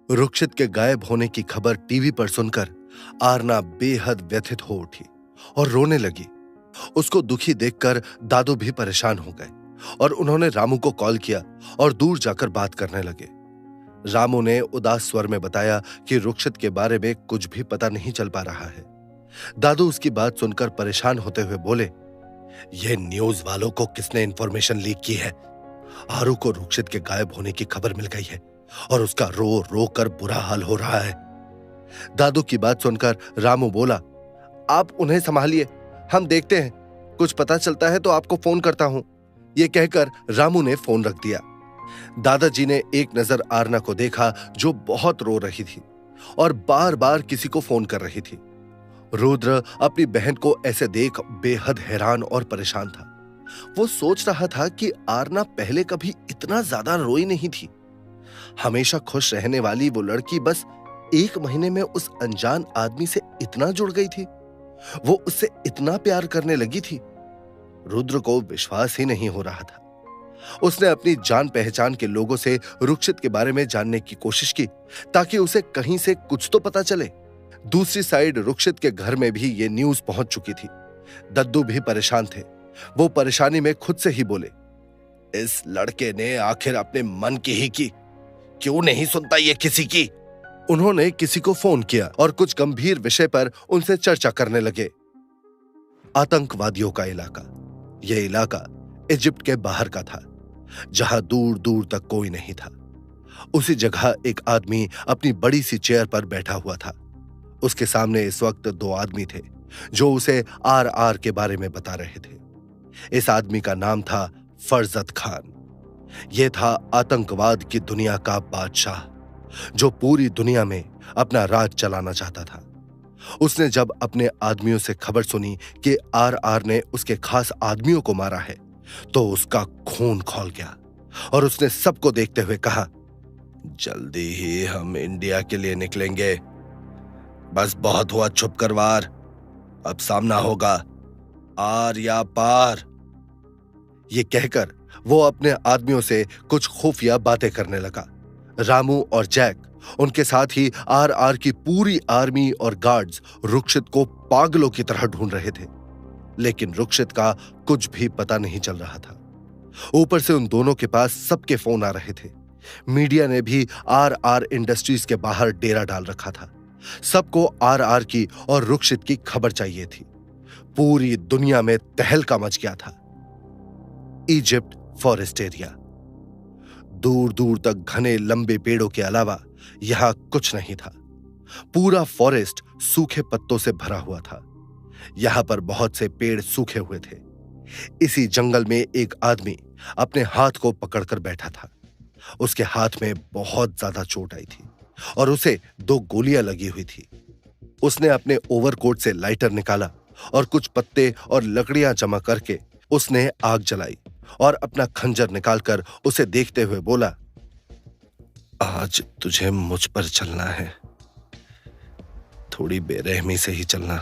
रुक्षित के गायब होने की खबर टीवी पर सुनकर आरना बेहद व्यथित हो उठी और रोने लगी। उसको दुखी देखकर दादू भी परेशान हो गए और उन्होंने रामू को कॉल किया और दूर जाकर बात करने लगे। रामू ने उदास स्वर में बताया कि रुक्षित के बारे में कुछ भी पता नहीं चल पा रहा है। दादू उसकी बात सुनकर परेशान होते हुए बोले, यह न्यूज वालों को किसने इंफॉर्मेशन लीक की है? आरू को रुक्षित के गायब होने की खबर मिल गई है और उसका रो रो कर बुरा हाल हो रहा है। दादू की बात सुनकर रामू बोला, आप उन्हें संभालिए, हम देखते हैं, कुछ पता चलता है तो आपको फोन करता हूं। यह कहकर रामू ने फोन रख दिया। दादाजी ने एक नजर आरना को देखा जो बहुत रो रही थी और बार बार किसी को फोन कर रही थी। रुद्र अपनी बहन को ऐसे देख बेहद हैरान और परेशान था। वो सोच रहा था कि आरना पहले कभी इतना ज्यादा रोई नहीं थी। हमेशा खुश रहने वाली वो लड़की बस 1 महीने में उस अनजान आदमी से इतना जुड़ गई थी। वो उससे इतना प्यार करने लगी थी। रुद्र को विश्वास ही नहीं हो रहा था। उसने अपनी जान पहचान के लोगों से रुक्षित के बारे में जानने की कोशिश की ताकि उसे कहीं से कुछ तो पता चले। दूसरी साइड रुक्षित के घर में भी ये न्यूज पहुंच चुकी थी। दद्दू भी परेशान थे। वो परेशानी में खुद से ही बोले, इस लड़के ने आखिर अपने मन की ही की, क्यों नहीं सुनता ये किसी की? उन्होंने किसी को फोन किया और कुछ गंभीर विषय पर उनसे चर्चा करने लगे। आतंकवादियों का इलाका। यह इलाका इजिप्ट के बाहर का था, जहां दूर दूर तक कोई नहीं था। उसी जगह एक आदमी अपनी बड़ी सी चेयर पर बैठा हुआ था। उसके सामने इस वक्त 2 आदमी थे जो उसे आर के बारे में बता रहे थे। इस आदमी का नाम था फरजत खान। यह था आतंकवाद की दुनिया का बादशाह जो पूरी दुनिया में अपना राज चलाना चाहता था। उसने जब अपने आदमियों से खबर सुनी कि आर ने उसके खास आदमियों को मारा है तो उसका खून खौल गया और उसने सबको देखते हुए कहा, जल्दी ही हम इंडिया के लिए निकलेंगे। बस बहुत हुआ छुप कर वार, अब सामना होगा, आर या पार। ये कहकर वो अपने आदमियों से कुछ खुफिया बातें करने लगा। रामू और जैक, उनके साथ ही आर की पूरी आर्मी और गार्ड्स रुक्षित को पागलों की तरह ढूंढ रहे थे, लेकिन रुक्षित का कुछ भी पता नहीं चल रहा था। ऊपर से उन दोनों के पास सबके फोन आ रहे थे। मीडिया ने भी आर इंडस्ट्रीज के बाहर डेरा डाल रखा था। सबको आर की और रुक्षित की खबर चाहिए थी। पूरी दुनिया में तहलका मच गया था। Egypt forest area. दूर दूर तक घने लंबे पेड़ों के अलावा यहां कुछ नहीं था। पूरा फॉरेस्ट सूखे पत्तों से भरा हुआ था। यहां पर बहुत से पेड़ सूखे हुए थे। इसी जंगल में एक आदमी अपने हाथ को पकड़कर बैठा था। उसके हाथ में बहुत ज्यादा चोट आई थी और उसे 2 गोलियां लगी हुई थी। उसने अपने ओवरकोट से लाइटर निकाला और कुछ पत्ते और लकड़ियां जमा करके उसने आग जलाई और अपना खंजर निकालकर उसे देखते हुए बोला, आज तुझे मुझ पर चलना है। थोड़ी बेरहमी से ही चलना,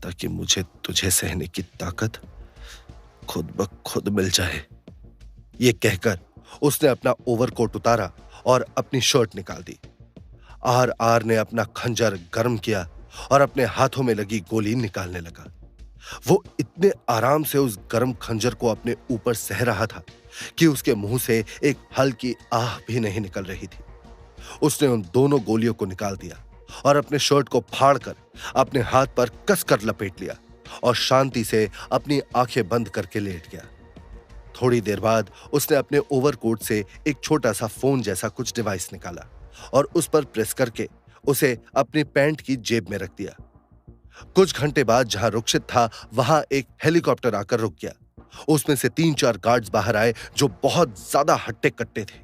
ताकि मुझे तुझे सहने की ताकत खुद ब खुद मिल जाए। ये कहकर उसने अपना ओवरकोट उतारा और अपनी शर्ट निकाल दी। आर ने अपना खंजर गर्म किया और अपने हाथों में लगी गोली निकालने लगा। वो इतने आराम से उस गर्म खंजर को अपने ऊपर सह रहा था कि उसके मुंह से एक हल्की आह भी नहीं निकल रही थी। उसने उन दोनों गोलियों को निकाल दिया और अपने शर्ट को फाड़कर अपने हाथ पर कसकर लपेट लिया और शांति से अपनी आंखें बंद करके लेट गया। थोड़ी देर बाद उसने अपने ओवरकोट से एक छोटा सा फोन जैसा कुछ डिवाइस निकाला और उस पर प्रेस करके उसे अपनी पैंट की जेब में रख दिया। कुछ घंटे बाद जहां रुक्षित था वहां एक हेलीकॉप्टर आकर रुक गया। उसमें से 3-4 गार्ड्स बाहर आए जो बहुत ज्यादा हट्टे कट्टे थे।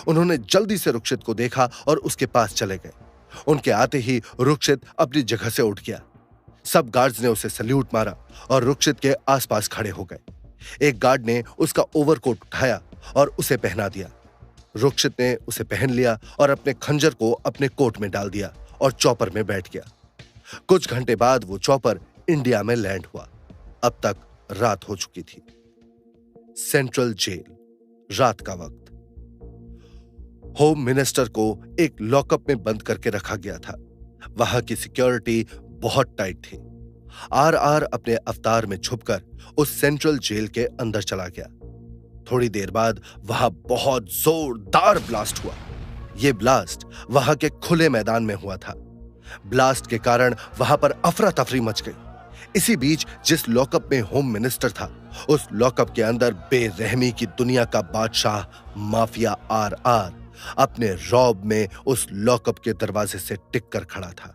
उन्होंने जल्दी से रुक्षित को देखा और उसके पास चले गए। उनके आते ही रुक्षित अपनी जगह से उठ गया। सब गार्ड्स ने उसे सल्यूट मारा और रुक्षित के आसपास खड़े हो गए। एक गार्ड ने उसका ओवरकोट उठाया और उसे पहना दिया। रुक्षित ने उसे पहन लिया और अपने खंजर को अपने कोट में डाल दिया और चॉपर में बैठ गया। कुछ घंटे बाद वो चॉपर इंडिया में लैंड हुआ। अब तक रात हो चुकी थी। सेंट्रल जेल, रात का वक्त। होम मिनिस्टर को एक लॉकअप में बंद करके रखा गया था। वहां की सिक्योरिटी बहुत टाइट थी। आर अपने अवतार में छुपकर उस सेंट्रल जेल के अंदर चला गया। थोड़ी देर बाद वहां बहुत जोरदार ब्लास्ट हुआ। यह ब्लास्ट वहां के खुले मैदान में हुआ था। ब्लास्ट के कारण वहां पर अफरा तफरी मच गई। इसी बीच जिस लॉकअप में होम मिनिस्टर था, उस लॉकअप के अंदर बेरहमी की दुनिया का बादशाह माफिया आर अपने रौब में उस लॉकअप के दरवाजे से टिक कर खड़ा था।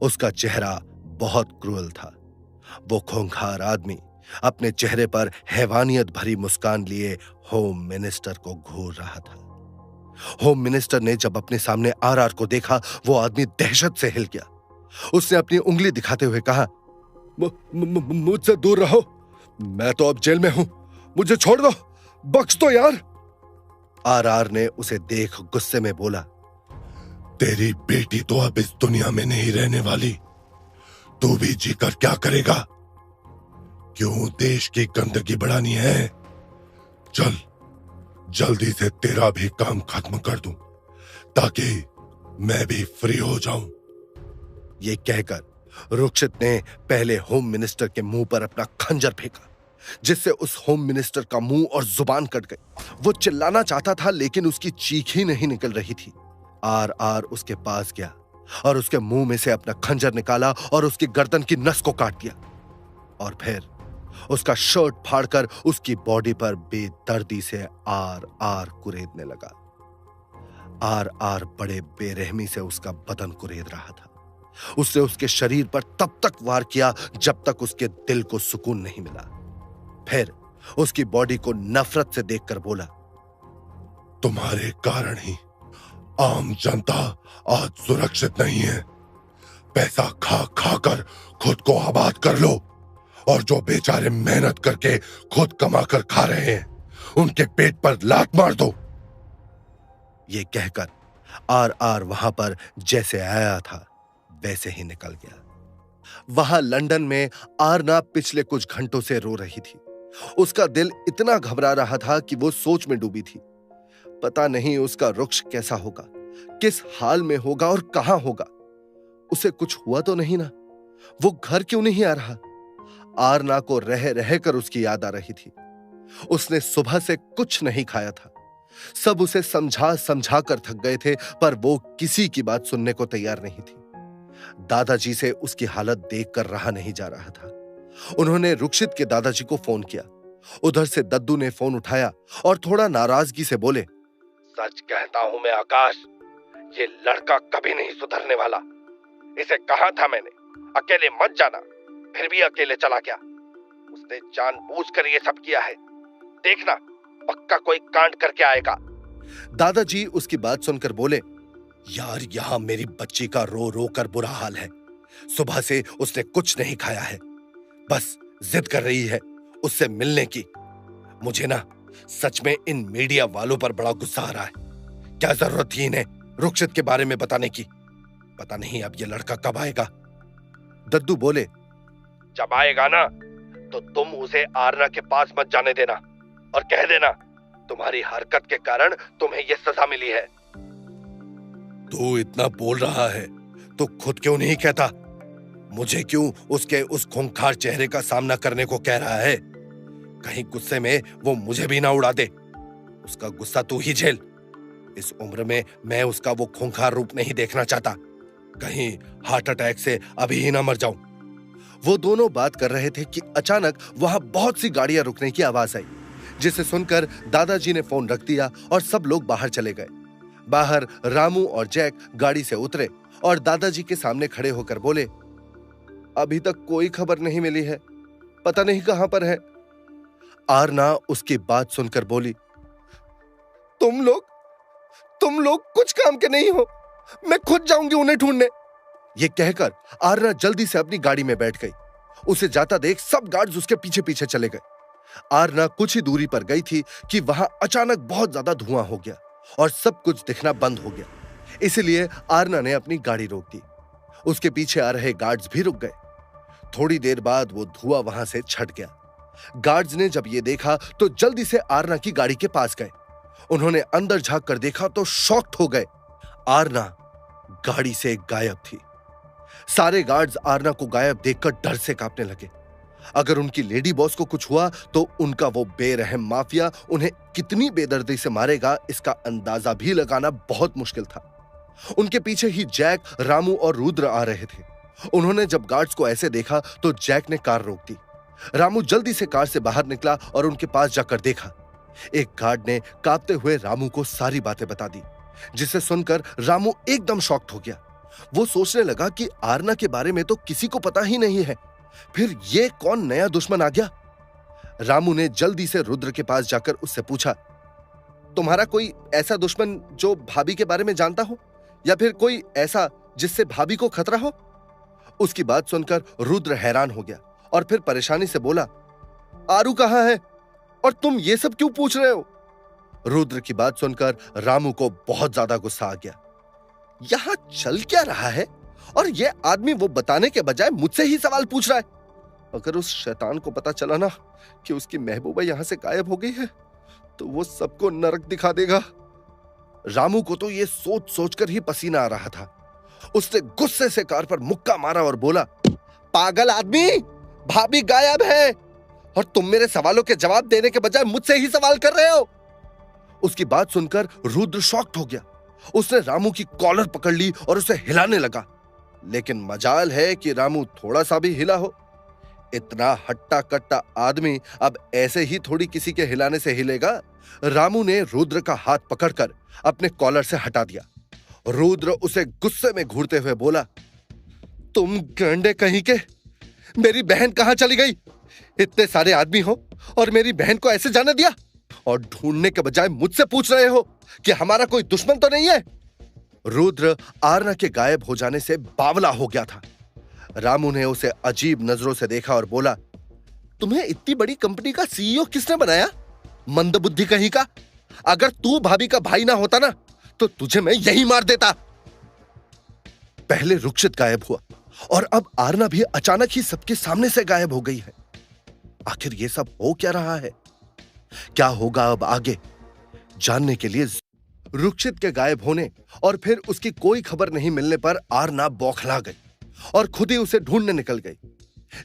उसका चेहरा बहुत क्रूअल था। वो खूंखार आदमी अपने चेहरे पर हैवानियत भरी मुस्कान लिए होम मिनिस्टर को घूर रहा था। होम मिनिस्टर ने जब अपने सामने आर को देखा, वो आदमी दहशत से हिल गया। उसने अपनी उंगली दिखाते हुए कहा, मुझसे दूर रहो, मैं तो अब जेल में हूं, मुझे छोड़ दो, बख्श दो यार। आर ने उसे देख गुस्से में बोला, तेरी बेटी तो अब इस दुनिया में नहीं रहने वाली, तू भी जीकर क्या करेगा? क्यों देश की गंदगी बढ़ानी है? चल जल्दी से तेरा भी काम खत्म कर दूं, ताकि मैं भी फ्री हो जाऊं। ये कहकर रुक्षित ने पहले होम मिनिस्टर के मुंह पर अपना खंजर फेंका, जिससे उस होम मिनिस्टर का मुंह और जुबान कट गई। वो चिल्लाना चाहता था, लेकिन उसकी चीख ही नहीं निकल रही थी। आर उसके पास गया और उसके मुंह में से अपना खंजर निकाला और उसकी गर्दन की नस को काट दिया, और फिर उसका शर्ट फाड़कर उसकी बॉडी पर बेदर्दी से आर कुरेदने लगा। आर बड़े बेरहमी से उसका बदन कुरेद रहा था। उसने उसके शरीर पर तब तक वार किया जब तक उसके दिल को सुकून नहीं मिला। फिर उसकी बॉडी को नफरत से देखकर बोला, तुम्हारे कारण ही आम जनता आज सुरक्षित नहीं है। पैसा खा खा कर खुद को आबाद कर लो, और जो बेचारे मेहनत करके खुद कमा कर खा रहे हैं, उनके पेट पर लात मार दो। ये कहकर आर वहां पर जैसे आया था वैसे ही निकल गया। वहां लंदन में आरना पिछले कुछ घंटों से रो रही थी। उसका दिल इतना घबरा रहा था कि वो सोच में डूबी थी। पता नहीं उसका रुक्ष कैसा होगा, किस हाल में होगा और कहां होगा। उसे कुछ हुआ तो नहीं ना? वो घर क्यों नहीं आ रहा? आरना को रह रह कर उसकी याद आ रही थी। उसने सुबह से कुछ नहीं खाया था। सब उसे समझा समझा कर थक गए थे, पर वो किसी की बात सुनने को तैयार नहीं थी। दादाजी से उसकी हालत देखकर रहा नहीं जा रहा था। उन्होंने रुक्षित के दादाजी को फोन किया। उधर से दद्दू ने फोन उठाया और थोड़ा नाराजगी से बोले, सच कहता हूं मैं आकाश, ये लड़का कभी नहीं सुधरने वाला। इसे कहा था मैंने, अकेले मत जाना, फिर भी अकेले चला गया। उसने जानबूझकर ये सब किया है। देखना, पक्का कोई कांड करके आएगा। दादाजी उसकी बात सुनकर बोले, यार यहां मेरी बच्ची का रो रो कर बुरा हाल है। सुबह से उसने कुछ नहीं खाया है, बस जिद कर रही है उससे मिलने की। मुझे ना सच में इन मीडिया वालों पर बड़ा गुस्सा आ रहा है। क्या जरूरत थी इन्हें रुक्षित के बारे में बताने की? पता नहीं अब ये लड़का कब आएगा। दद्दू बोले, जब आएगा ना तो तुम उसे आरना के पास मत जाने देना, और कह देना तुम्हारी हरकत के कारण तुम्हें यह सजा मिली है। तू इतना बोल रहा है तो खुद क्यों नहीं कहता? मुझे क्यों उसके उस खूंखार चेहरे का सामना करने को कह रहा है? कहीं गुस्से में वो मुझे भी ना उड़ा दे। उसका गुस्सा तू ही झेल। इस उम्र में मैं उसका वो खूंखार रूप नहीं देखना चाहता। कहीं हार्ट अटैक से अभी ही ना मर जाऊं। वो दोनों बात कर रहे थे कि अचानक वहां बहुत सी गाड़ियां रुकने की आवाज आई, जिसे सुनकर दादाजी ने फोन रख दिया और सब लोग बाहर चले गए। बाहर रामू और जैक गाड़ी से उतरे और दादाजी के सामने खड़े होकर बोले, अभी तक कोई खबर नहीं मिली है, पता नहीं कहां पर है। आरना उसकी बात सुनकर बोली, तुम लोग कुछ काम के नहीं हो, मैं खुद जाऊंगी उन्हें ढूंढने। यह कहकर आरना जल्दी से अपनी गाड़ी में बैठ गई। उसे जाता देख सब गार्ड्स उसके पीछे पीछे चले गए। आरना कुछ ही दूरी पर गई थी कि वहां अचानक बहुत ज्यादा धुआं हो गया और सब कुछ दिखना बंद हो गया। इसलिए आरना ने अपनी गाड़ी रोक दी। उसके पीछे आ रहे गार्ड्स भी रुक गए। थोड़ी देर बाद वो धुआं वहां से छट गया। गार्ड्स ने जब ये देखा तो जल्दी से आरना की गाड़ी के पास गए। उन्होंने अंदर झांक कर देखा तो शॉक्ड हो गए। आरना गाड़ी से गायब थी। सारे गार्ड्स आरना को गायब देखकर डर से कांपने लगे। अगर उनकी लेडी बॉस को कुछ हुआ तो उनका वो बेरहम माफिया उन्हें कितनी बेदर्दी से मारेगा, इसका अंदाजा भी लगाना बहुत मुश्किल था। उनके पीछे ही जैक, रामू और रुद्र आ रहे थे। उन्होंने जब गार्ड्स को ऐसे देखा तो जैक ने कार रोक दी। रामू जल्दी से कार से बाहर निकला और उनके पास जाकर देखा। एक गार्ड ने कांपते हुए रामू को सारी बातें बता दी, जिसे सुनकर रामू एकदम शॉक्ड हो गया। वो सोचने लगा कि आरना के बारे में तो किसी को पता ही नहीं है, फिर ये कौन नया दुश्मन आ गया। रामू ने जल्दी से रुद्र के पास जाकर उससे पूछा, तुम्हारा कोई ऐसा दुश्मन जो भाभी के बारे में जानता हो, या फिर कोई ऐसा जिससे भाभी को खतरा हो? उसकी बात सुनकर रुद्र हैरान हो गया और फिर परेशानी से बोला, आरू कहाँ है और तुम ये सब क्यों पूछ रहे हो? रुद्र की बात सुनकर रामू को बहुत ज्यादा गुस्सा आ गया। यहां चल क्या रहा है और ये आदमी वो बताने के बजाय मुझसे ही सवाल पूछ रहा है। अगर उस शैतान को पता चला ना कि उसकी महबूबा यहां से गायब हो गई है तो वो सबको नरक दिखा देगा। रामू को तो ये सोच सोचकर ही पसीना आ रहा था। उसने गुस्से से कार पर मुक्का मारा और बोला, पागल आदमी, भाभी गायब है और तुम मेरे सवालों के जवाब देने के बजाय मुझसे ही सवाल कर रहे हो। उसकी बात सुनकर रुद्र शॉक्ड हो गया। उसने रामू की कॉलर पकड़ ली और उसे हिलाने लगा, लेकिन मजाल है कि रामू थोड़ा सा भी हिला हो। इतना हट्टा कट्टा आदमी अब ऐसे ही थोड़ी किसी के हिलाने से हिलेगा। रामू ने रुद्र का हाथ पकड़कर अपने कॉलर से हटा दिया। रुद्र उसे गुस्से में घूरते हुए बोला, तुम गंडे कहीं के, मेरी बहन कहां चली गई? इतने सारे आदमी हो और मेरी बहन को ऐसे जाने दिया, और ढूंढने के बजाय मुझसे पूछ रहे हो कि हमारा कोई दुश्मन तो नहीं है। रुद्र आरना के गायब हो जाने से बावला हो गया था। रामू ने उसे अजीब नजरों से देखा और बोला, तुम्हें इतनी बड़ी कंपनी का सीईओ किसने बनाया? मंदबुद्धि कहीं का। अगर तू भाभी का भाई ना होता ना तो तुझे मैं यही मार देता। पहले रुक्षित गायब हुआ और अब आरना भी अचानक ही सबके सामने से गायब हो गई है। आखिर ये सब हो क्या रहा है? क्या होगा अब आगे, जानने के लिए रुक्षित के गायब होने और फिर उसकी कोई खबर नहीं मिलने पर आरना बौखला गई और खुद ही उसे ढूंढने निकल गई।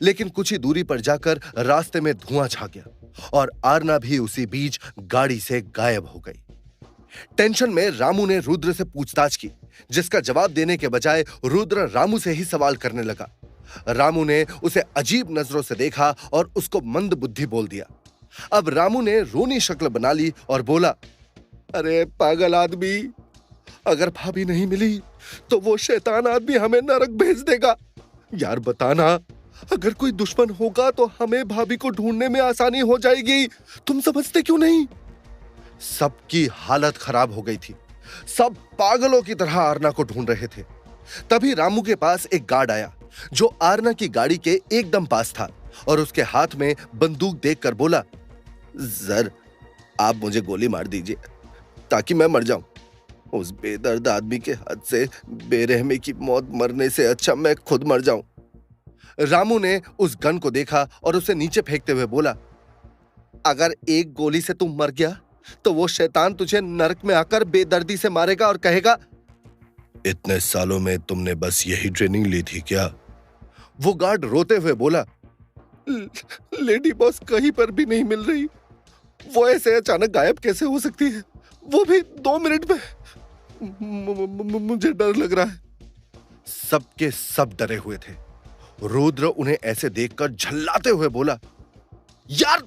लेकिन कुछ ही दूरी पर जाकर रास्ते में धुआं छा गया और आरना भी उसी बीच गाड़ी से गायब हो गई। टेंशन में रामू ने रुद्र से पूछताछ की, जिसका जवाब देने के बजाय रुद्र रामू से ही सवाल करने लगा। रामू ने उसे अजीब नजरों से देखा और उसको मंद बुद्धि बोल दिया। अब रामू ने रोनी शक्ल बना ली और बोला, अरे पागल आदमी, अगर भाभी नहीं मिली तो वो शैतान आदमी हमें नरक भेज देगा। यार बताना, अगर कोई दुश्मन होगा तो हमें भाभी को ढूंढने में आसानी हो जाएगी। तुम समझते क्यों नहीं? सबकी हालत खराब हो गई थी। सब पागलों की तरह आरना को ढूंढ रहे थे। तभी रामू के पास एक गार्ड आया जो आरना की गाड़ी के एकदम पास था और उसके हाथ में बंदूक देखकर बोला, सर आप मुझे गोली मार दीजिए ताकि मैं मर जाऊं। उस बेदर्द आदमी के हाथ से बेरहमी की मौत मरने से अच्छा मैं खुद मर जाऊं। रामू ने उस गन को देखा और उसे नीचे फेंकते हुए बोला, अगर एक गोली से तुम मर गया तो वो शैतान तुझे नरक में आकर बेदर्दी से मारेगा और कहेगा, इतने सालों में तुमने बस यही ट्रेनिंग ली थी क्या? वो गार्ड रोते हुए बोला, लेडी बॉस कहीं पर भी नहीं मिल रही। वो ऐसे अचानक गायब कैसे हो सकती है, वो भी 2 मिनट में? मुझे डर लग रहा है। सबके सब डरे हुए थे। रुद्र उन्हें ऐसे देखकर झल्लाते हुए बोला, यार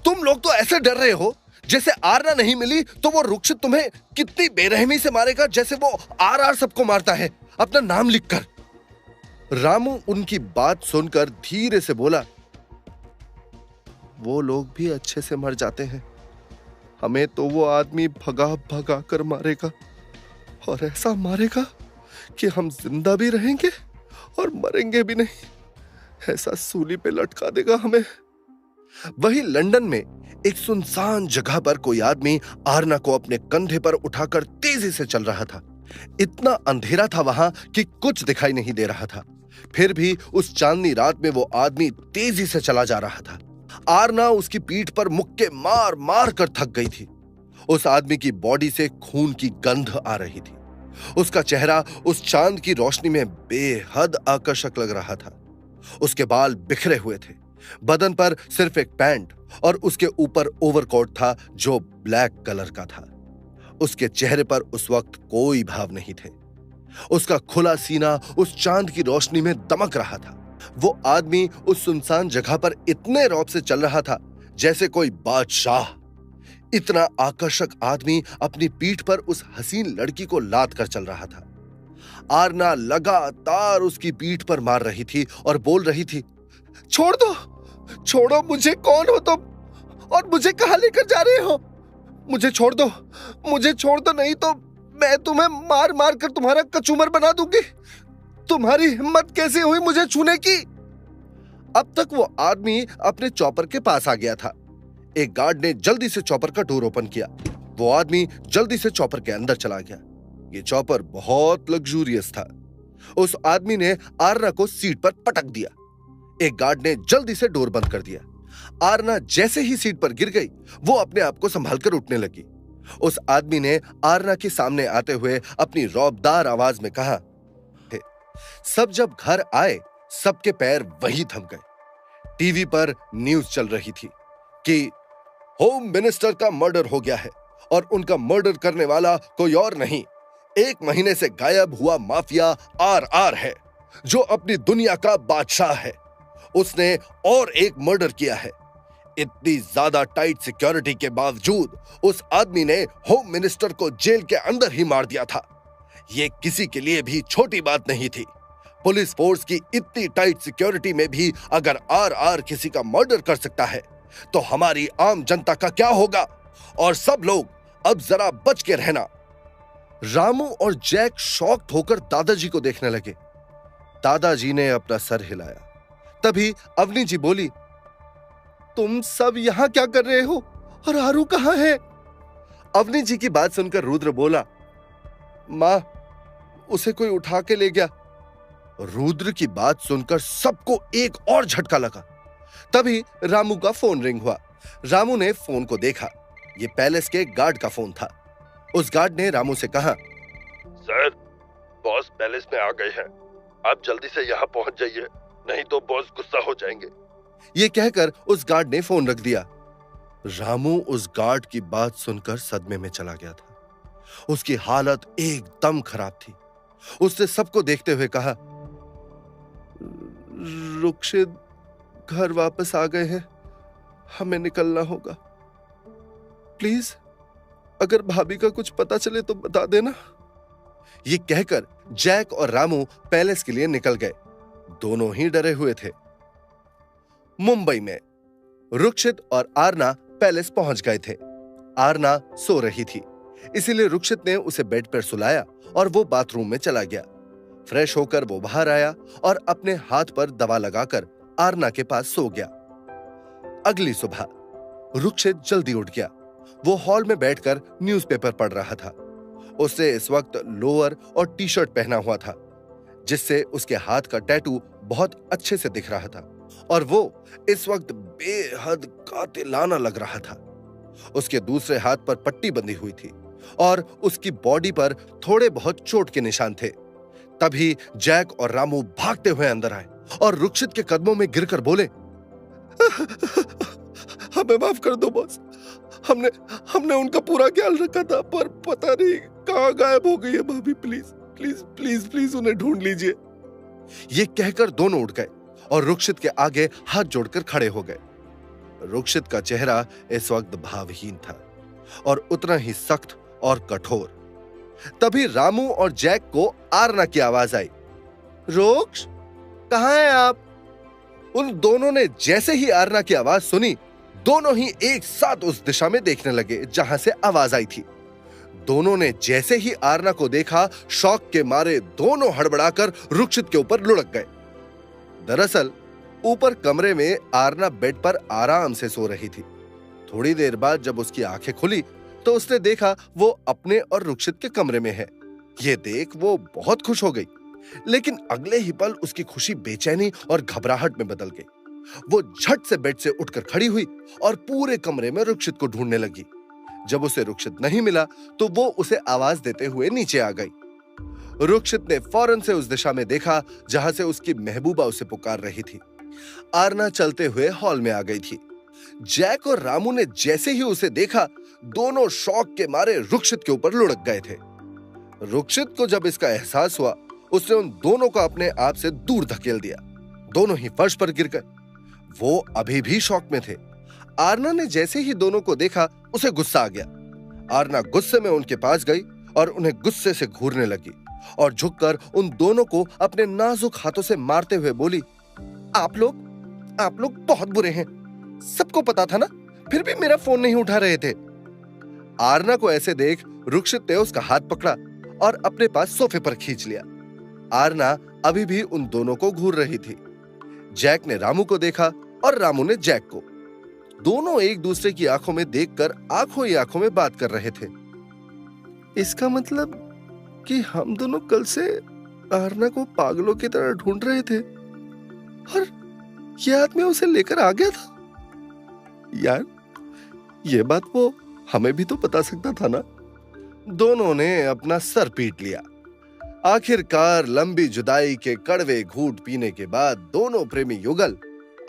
तुम लोग तो ऐसे डर रहे हो जैसे आरना नहीं मिली तो वो रुक्षित तुम्हें कितनी बेरहमी से मारेगा, जैसे वो आर सबको मारता है अपना नाम लिखकर। रामू उनकी बात सुनकर धीरे से बोला, वो लोग भी अच्छे से मर जाते हैं, हमें तो वो आदमी भगा भगा कर मारेगा और ऐसा मारेगा कि हम जिंदा भी रहेंगे और मरेंगे भी नहीं। ऐसा सूली पे लटका देगा हमें। वही लंदन में एक सुनसान जगह पर कोई आदमी आरना को अपने कंधे पर उठाकर तेजी से चल रहा था। इतना अंधेरा था वहां कि कुछ दिखाई नहीं दे रहा था, फिर भी उस चांदनी रात में वो आदमी तेजी से चला जा रहा था। आरना उसकी पीठ पर मुक्के मार मार कर थक गई थी। उस आदमी की बॉडी से खून की गंध आ रही थी। उसका चेहरा उस चांद की रोशनी में बेहद आकर्षक लग रहा था। उसके बाल बिखरे हुए थे, बदन पर सिर्फ एक पैंट और उसके ऊपर ओवरकोट था जो ब्लैक कलर का था। उसके चेहरे पर उस वक्त कोई भाव नहीं थे। उसका खुला सीना उस चांद की रोशनी में दमक रहा था। वो आदमी उस सुनसान जगह पर इतने रौब से चल रहा था जैसे कोई बादशाह। इतना आकर्षक आदमी अपनी पीठ पर उस हसीन लड़की को लाद कर चल रहा था। आरना लगातार उसकी पीठ पर मार रही थी और बोल रही थी, छोड़ दो, छोड़ो मुझे, कौन हो तुम और मुझे कहां लेकर जा रहे हो? मुझे छोड़ दो, मुझे छोड़ दो, नहीं तो मैं तुम्हें मार मार कर तुम्हारा कचूमर बना दूंगी। तुम्हारी हिम्मत कैसे हुई मुझे छूने की? अब तक वो आदमी अपने चॉपर के पास आ गया था। एक गार्ड ने जल्दी से चॉपर का डोर ओपन किया। वो आदमी जल्दी से चॉपर के अंदर चला गया। ये चॉपर बहुत लग्जूरियस था। उस आदमी ने आरना को सीट पर पटक दिया। एक गार्ड ने जल्दी से डोर बंद कर दिया। आरना जैसे ही सीट पर गिर गई, वो अपने आप को संभालकर उठने लगी। उस आदमी ने आरना के सामने आते हुए अपनी रौबदार आवाज में कहा, सब जब घर आए सबके पैर वहीं थम गए। टीवी पर न्यूज चल रही थी कि होम मिनिस्टर का मर्डर हो गया है और उनका मर्डर करने वाला कोई और नहीं, 1 महीने से गायब हुआ माफिया आर है, जो अपनी दुनिया का बादशाह है। उसने और एक मर्डर किया है। इतनी ज्यादा टाइट सिक्योरिटी के बावजूद उस आदमी ने होम मिनिस्टर को जेल के अंदर ही मार दिया था। यह किसी के लिए भी छोटी बात नहीं थी। पुलिस फोर्स की इतनी टाइट सिक्योरिटी में भी अगर आर किसी का मर्डर कर सकता है तो हमारी आम जनता का क्या होगा? और सब लोग अब जरा बच के रहना। रामू और जैक शॉक्ड होकर दादाजी को देखने लगे। दादाजी ने अपना सर हिलाया। तभी अवनी जी बोली, तुम सब यहां क्या कर रहे हो और आरू कहां है? अवनी जी की बात सुनकर रुद्र बोला, मां, उसे कोई उठा के ले गया। रुद्र की बात सुनकर सबको एक और झटका लगा। तभी रामू का फोन रिंग हुआ। रामू ने फोन को देखा। यह पैलेस के गार्ड का फोन था। उस गार्ड ने रामू से कहा, सर, बॉस पैलेस में आ गए हैं, आप जल्दी से यहाँ पहुंच जाइए, नहीं तो बॉस गुस्सा हो जाएंगे। यह कहकर उस गार्ड ने फोन रख दिया। रामू उस गार्ड की बात सुनकर सदमे में चला गया था। उसकी हालत एकदम खराब थी। उसने सबको देखते हुए कहा, रुक्षित घर वापस आ गए हैं, हमें निकलना होगा। प्लीज, अगर भाभी का कुछ पता चले तो बता देना। यह कहकर जैक और रामू पैलेस के लिए निकल गए। दोनों ही डरे हुए थे। मुंबई में रुक्षित और आरना पैलेस पहुंच गए थे। आरना सो रही थी, इसीलिए रुक्षित ने उसे बेड पर सुलाया और वो बाथरूम में चला गया। फ्रेश होकर वो बाहर आया और अपने हाथ पर दवा लगाकर आरना के पास सो गया। अगली सुबह रुक्षित जल्दी उठ गया। वो हॉल में बैठकर न्यूज़पेपर पढ़ रहा था। उसने इस वक्त लोअर और टी-शर्ट पहना हुआ था, जिससे उसके हाथ का टैटू बहुत अच्छे से दिख रहा था और वो इस वक्त बेहद कातिलाना लग रहा था। उसके दूसरे हाथ पर पट्टी बंधी हुई थी और उसकी बॉडी पर थोड़े बहुत चोट के निशान थे। तभी जैक और रामू भागते हुए अंदर आए और रुक्षित के कदमों में गिरकर बोले, हमें माफ कर दो बॉस, हमने उनका पूरा ख्याल रखा था, पर पता नहीं कहां गायब हो गई है भाभी। प्लीज प्लीज प्लीज प्लीज उन्हें ढूंढ लीजिए। ये कहकर दोनों उठ गए और रुक्षित के आगे हाथ जोड़कर खड़े हो गए। रुक्षित का चेहरा इस वक्त भावहीन था और उतना ही सख्त और कठोर। तभी रामू और जैक को आरना की आवाज आई, रुक्ष, कहां हैं आप? उन दोनों ने जैसे ही आरना की आवाज सुनी, दोनों ही एक साथ उस दिशा में देखने लगे जहां से आवाज आई थी। दोनों ने जैसे ही आरना को देखा, शौक के मारे दोनों हड़बड़ाकर रुक्षित के ऊपर लुढ़क गए। दरअसल ऊपर कमरे में आरना बेड पर आराम से सो रही थी। थोड़ी देर बाद जब उसकी आंखें खुली तो उसने देखा वो अपने और रुक्षित के कमरे में है। ये देख वो बहुत खुश हो गई, लेकिन अगले ही पल उसकी खुशी बेचैनी और घबराहट में बदल गई। वो झट से बेड से उठकर खड़ी हुई और पूरे कमरे में रुक्षित को ढूंढने लगी, जब उसे रुक्षित नहीं मिला तो वो उसे आवाज देते हुए नीचे आ गई। रुक्षित ने फौरन से उस दिशा में देखा जहां से उसकी महबूबा उसे पुकार रही थी। आरना चलते हुए हॉल में आ गई थी। जैक और रामू ने जैसे ही उसे देखा, दोनों शौक के मारे रुक्षित के ऊपर लुढ़क गए थे। रुक्षित को जब इसका एहसास हुआ, उसने उन दोनों को अपने आप से दूर धकेल दिया। दोनों ही फर्श पर गिर गए। वो अभी भी शौक में थे। आरना ने जैसे ही दोनों को देखा, उसे गुस्सा आ गया। आरना गुस्से में उनके पास गई और उन्हें गुस्से से घूरने लगी और झुककर उन दोनों को अपने नाजुक हाथों से मारते हुए बोली, आप लोग बहुत बुरे हैं। सबको पता था ना, फिर भी मेरा फोन नहीं उठा रहे थे। आरना को ऐसे देख रुक्षित ने उसका हाथ पकड़ा और अपने पास सोफे पर खींच लिया। आरना अभी भी उन दोनों को घूर रही थी। जैक ने रामू को देखा और रामू ने जैक को। दोनों एक दूसरे की आंखों में देखकर आंखों ही आंखों में बात कर रहे थे। इसका मतलब कि हम दोनों कल से आरना को पागलों की तरह ढूंढ रहे थे और यह आदमी उसे लेकर आ गया था। यार, यह बात वो हमें भी तो बता सकता था ना। दोनों ने अपना सर पीट लिया। आखिरकार लंबी जुदाई के कड़वे घूंट पीने के बाद दोनों प्रेमी युगल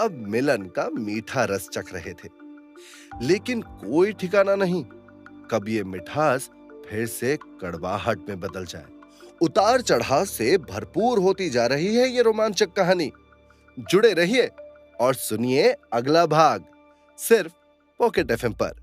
अब मिलन का मीठा रस चख रहे थे। लेकिन कोई ठिकाना नहीं कब ये मिठास फिर से कड़वाहट में बदल जाए। उतार चढ़ाव से भरपूर होती जा रही है ये रोमांचक कहानी। जुड़े रहिए और सुनिए अगला भाग, सिर्फ पॉकेट एफएम पर।